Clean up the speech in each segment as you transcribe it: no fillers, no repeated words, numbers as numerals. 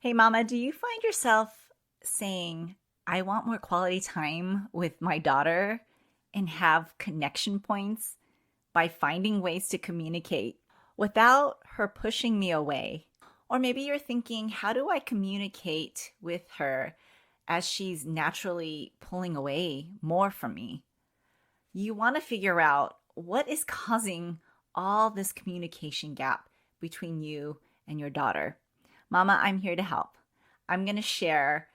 Hey, Mama, do you find yourself saying, I want more quality time with my daughter and have connection points by finding ways to communicate without her pushing me away? Or maybe you're thinking, how do I communicate with her as she's naturally pulling away more from me? You want to figure out what is causing all this communication gap between you and your daughter. Mama, I'm here to help. I'm going to share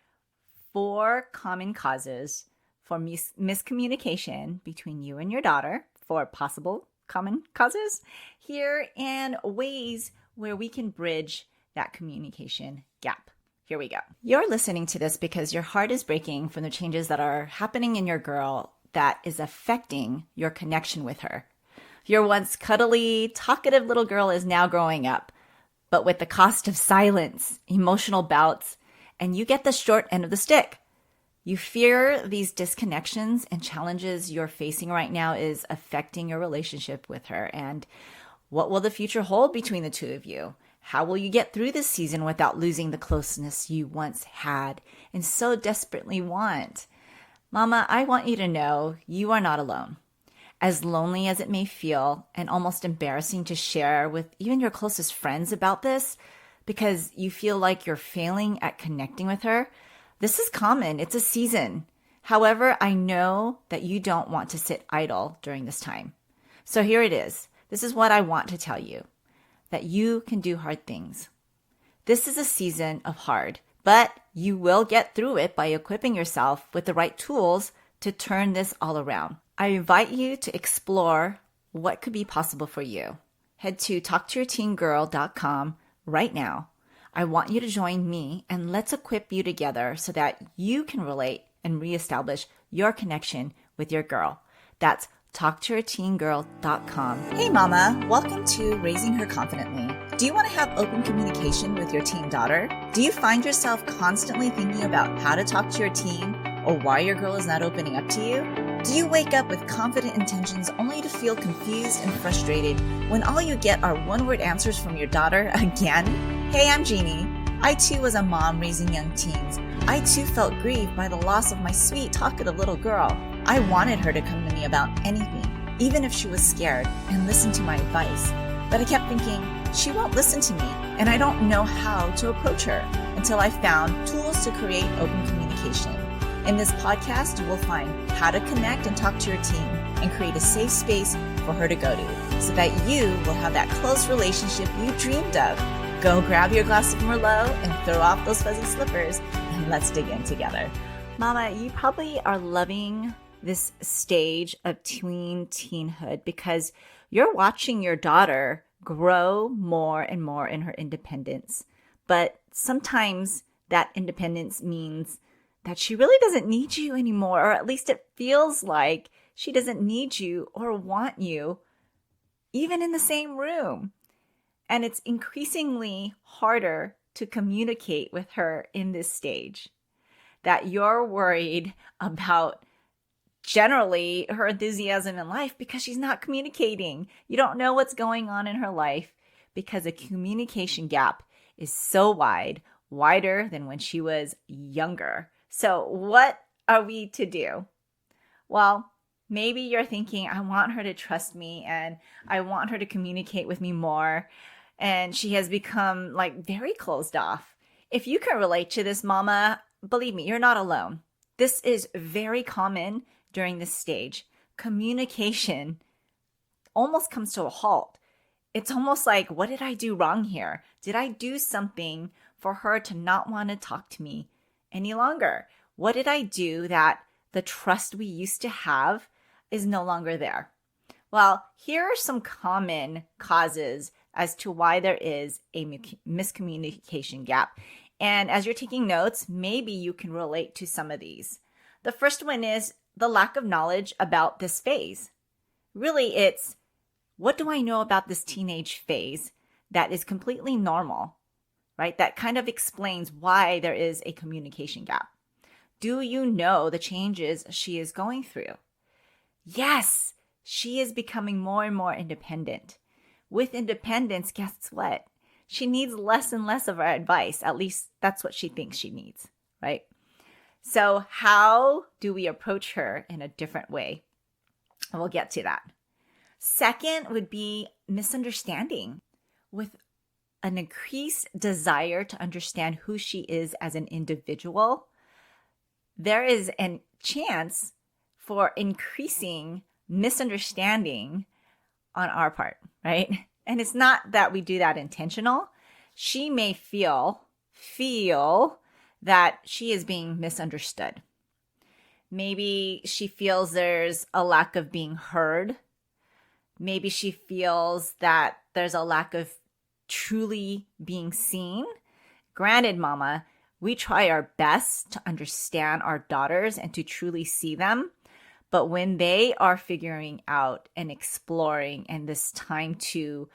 4 common causes for miscommunication between you and your daughter, 4 possible common causes here, and ways where we can bridge that communication gap. Here we go. You're listening to this because your heart is breaking from the changes that are happening in your girl that is affecting your connection with her. Your once cuddly, talkative little girl is now growing up, but with the cost of silence, emotional bouts, and you get the short end of the stick. You fear these disconnections and challenges you're facing right now is affecting your relationship with her. And what will the future hold between the two of you? How will you get through this season without losing the closeness you once had and so desperately want? Mama, I want you to know you are not alone. As lonely as it may feel and almost embarrassing to share with even your closest friends about this because you feel like you're failing at connecting with her, this is common. It's a season. However, I know that you don't want to sit idle during this time. So here it is. This is what I want to tell you, that you can do hard things. This is a season of hard, but you will get through it by equipping yourself with the right tools to turn this all around. I invite you to explore what could be possible for you. Head to talktoyourteengirl.com right now. I want you to join me and let's equip you together so that you can relate and reestablish your connection with your girl. That's talktoyourteengirl.com. Hey mama, welcome to Raising Her Confidently. Do you want to have open communication with your teen daughter? Do you find yourself constantly thinking about how to talk to your teen or why your girl is not opening up to you? Do you wake up with confident intentions only to feel confused and frustrated when all you get are one-word answers from your daughter again? Hey, I'm Jeannie. I too was a mom raising young teens. I too felt grieved by the loss of my sweet, talkative little girl. I wanted her to come to me about anything, even if she was scared, and listen to my advice. But I kept thinking, she won't listen to me, and I don't know how to approach her until I found tools to create open communication. In this podcast, you will find how to connect and talk to your teen and create a safe space for her to go to so that you will have that close relationship you dreamed of. Go grab your glass of Merlot and throw off those fuzzy slippers and let's dig in together. Mama, you probably are loving this stage of tween teenhood because you're watching your daughter grow more and more in her independence. But sometimes that independence means that she really doesn't need you anymore, or at least it feels like she doesn't need you or want you even in the same room. And it's increasingly harder to communicate with her in this stage, that you're worried about generally her enthusiasm in life because she's not communicating. You don't know what's going on in her life because the communication gap is so wide, wider than when she was younger. So what are we to do? Well, maybe you're thinking, I want her to trust me and I want her to communicate with me more. And she has become like very closed off. If you can relate to this, mama, believe me, you're not alone. This is very common during this stage. Communication almost comes to a halt. It's almost like, what did I do wrong here? Did I do something for her to not want to talk to me any longer? What did I do that the trust we used to have is no longer there? Well, here are some common causes as to why there is a miscommunication gap. And as you're taking notes, maybe you can relate to some of these. The first one is the lack of knowledge about this phase. Really, it's what do I know about this teenage phase that is completely normal, right? That kind of explains why there is a communication gap. Do you know the changes she is going through? Yes, she is becoming more and more independent. With independence, guess what? she needs less and less of our advice. At least that's what she thinks she needs, right? So how do we approach her in a different way? And we'll get to that. Second would be misunderstanding. With an increased desire to understand who she is as an individual, there is a chance for increasing misunderstanding on our part, right? And it's not that we do that intentional. She may feel that she is being misunderstood. Maybe she feels there's a lack of being heard. Maybe she feels that there's a lack of truly being seen. Granted, Mama, we try our best to understand our daughters and to truly see them. But when they are figuring out and exploring and this time to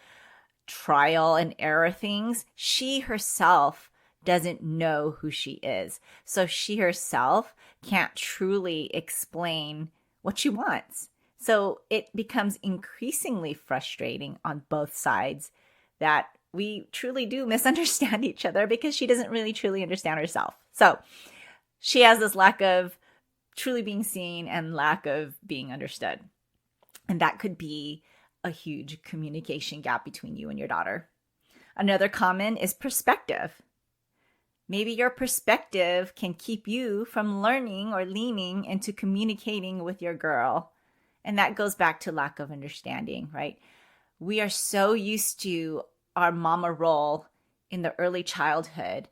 trial and error things, she herself doesn't know who she is. So she herself can't truly explain what she wants. So it becomes increasingly frustrating on both sides that we truly do misunderstand each other because she doesn't really truly understand herself. So she has this lack of truly being seen and lack of being understood. And that could be a huge communication gap between you and your daughter. Another common is perspective. Maybe your perspective can keep you from learning or leaning into communicating with your girl. And that goes back to lack of understanding, right? We are so used to our mama role in the early childhood,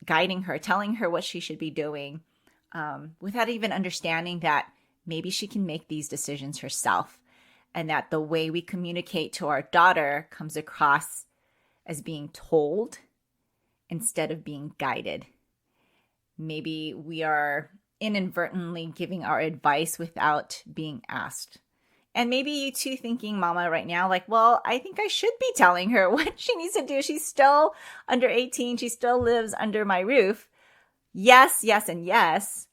guiding her, telling her what she should be doing, without even understanding that maybe she can make these decisions herself, and that the way we communicate to our daughter comes across as being told instead of being guided. Maybe we are inadvertently giving our advice without being asked. And maybe you too thinking, Mama, right now, like, well, I think I should be telling her what she needs to do. She's still under 18. She still lives under my roof. Yes, and yes.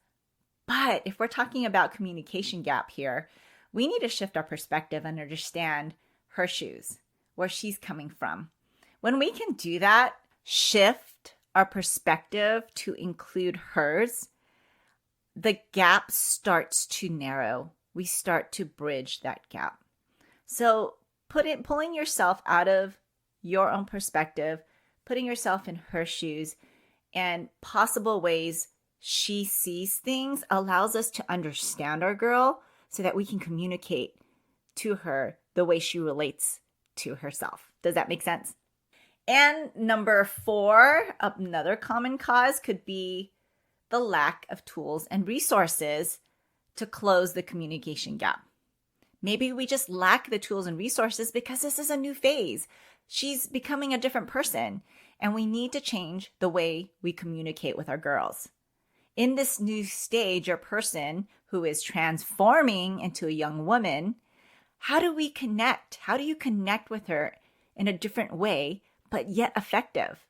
But if we're talking about communication gap here, we need to shift our perspective and understand her shoes, where she's coming from. When we can do that, shift our perspective to include hers, the gap starts to narrow. We start to bridge that gap. So pulling yourself out of your own perspective, putting yourself in her shoes, and possible ways she sees things allows us to understand our girl so that we can communicate to her the way she relates to herself. Does that make sense? And number 4, another common cause could be the lack of tools and resources to close the communication gap. Maybe we just lack the tools and resources because this is a new phase. She's becoming a different person, and we need to change the way we communicate with our girls. In this new stage or person who is transforming into a young woman, how do we connect? How do you connect with her in a different way, but yet effective?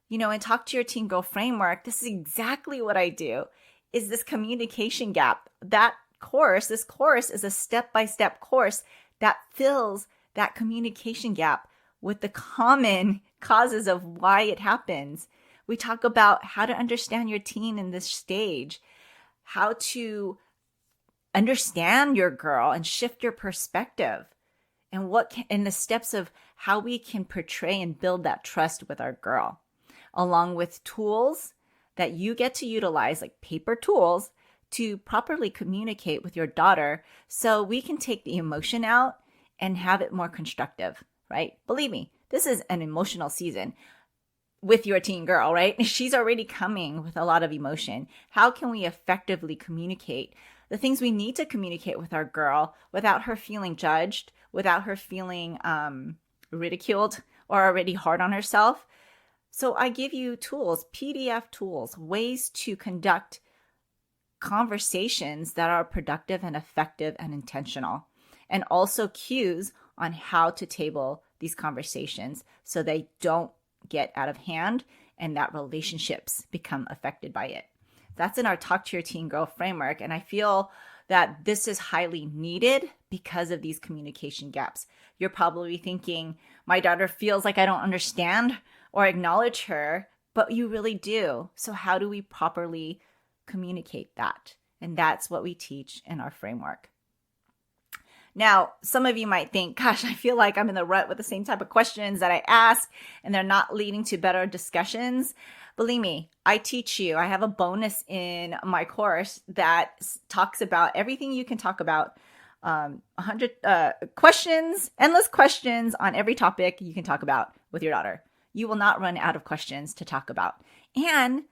In Talk to Your Teen Girl framework, this is exactly what I do, is this communication gap. This course is a step-by-step course that fills that communication gap with the common causes of why it happens. We talk about how to understand your teen in this stage, how to understand your girl and shift your perspective, and the steps of how we can portray and build that trust with our girl, along with tools that you get to utilize, like paper tools, to properly communicate with your daughter so we can take the emotion out and have it more constructive, right? Believe me, this is an emotional season with your teen girl, right? She's already coming with a lot of emotion. How can we effectively communicate the things we need to communicate with our girl without her feeling judged, without her feeling ridiculed or already hard on herself? So I give you tools, PDF tools, ways to conduct conversations that are productive and effective and intentional, and also cues on how to table these conversations so they don't get out of hand and that relationships become affected by it. That's in our Talk to Your Teen Girl framework. And I feel that this is highly needed because of these communication gaps. You're probably thinking, my daughter feels like I don't understand or acknowledge her, but you really do. So how do we properly communicate that? And that's what we teach in our framework. Now, some of you might think, gosh, I feel like I'm in the rut with the same type of questions that I ask, and they're not leading to better discussions. Believe me, I teach you. I have a bonus in my course that talks about everything you can talk about. 100 questions, endless questions on every topic you can talk about with your daughter. You will not run out of questions to talk about. And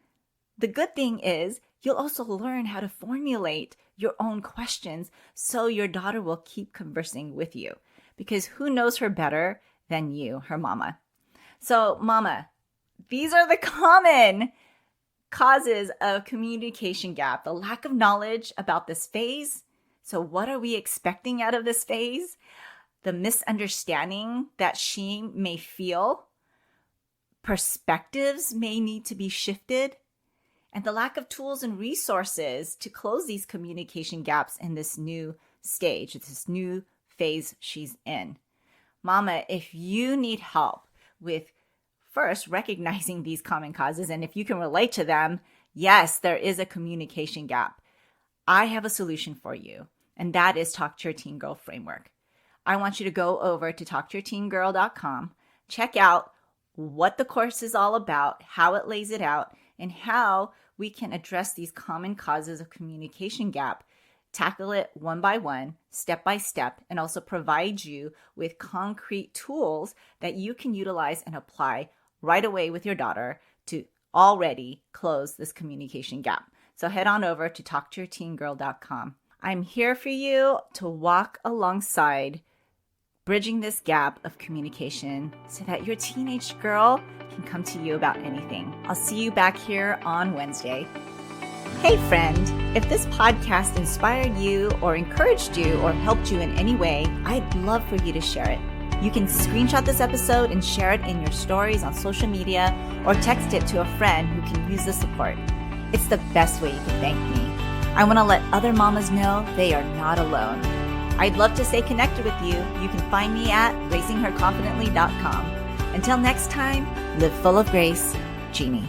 the good thing is you'll also learn how to formulate your own questions so your daughter will keep conversing with you, because who knows her better than you, her mama. So mama, these are the common causes of communication gap, the lack of knowledge about this phase. So what are we expecting out of this phase? The misunderstanding that she may feel, perspectives may need to be shifted, and the lack of tools and resources to close these communication gaps in this new stage, this new phase she's in. Mama, if you need help with first recognizing these common causes, and if you can relate to them, yes, there is a communication gap. I have a solution for you, and that is Talk to Your Teen Girl framework. I want you to go over to talktoyourteengirl.com, check out what the course is all about, how it lays it out, and how we can address these common causes of communication gap, tackle it one by one, step by step, and also provide you with concrete tools that you can utilize and apply right away with your daughter to already close this communication gap. So head on over to talktoyourteengirl.com. I'm here for you to walk alongside bridging this gap of communication so that your teenage girl can come to you about anything. I'll see you back here on Wednesday. Hey friend, if this podcast inspired you or encouraged you or helped you in any way, I'd love for you to share it. You can screenshot this episode and share it in your stories on social media or text it to a friend who can use the support. It's the best way you can thank me. I want to let other mamas know they are not alone. I'd love to stay connected with you. You can find me at raisingherconfidently.com. Until next time, live full of grace, Jeannie.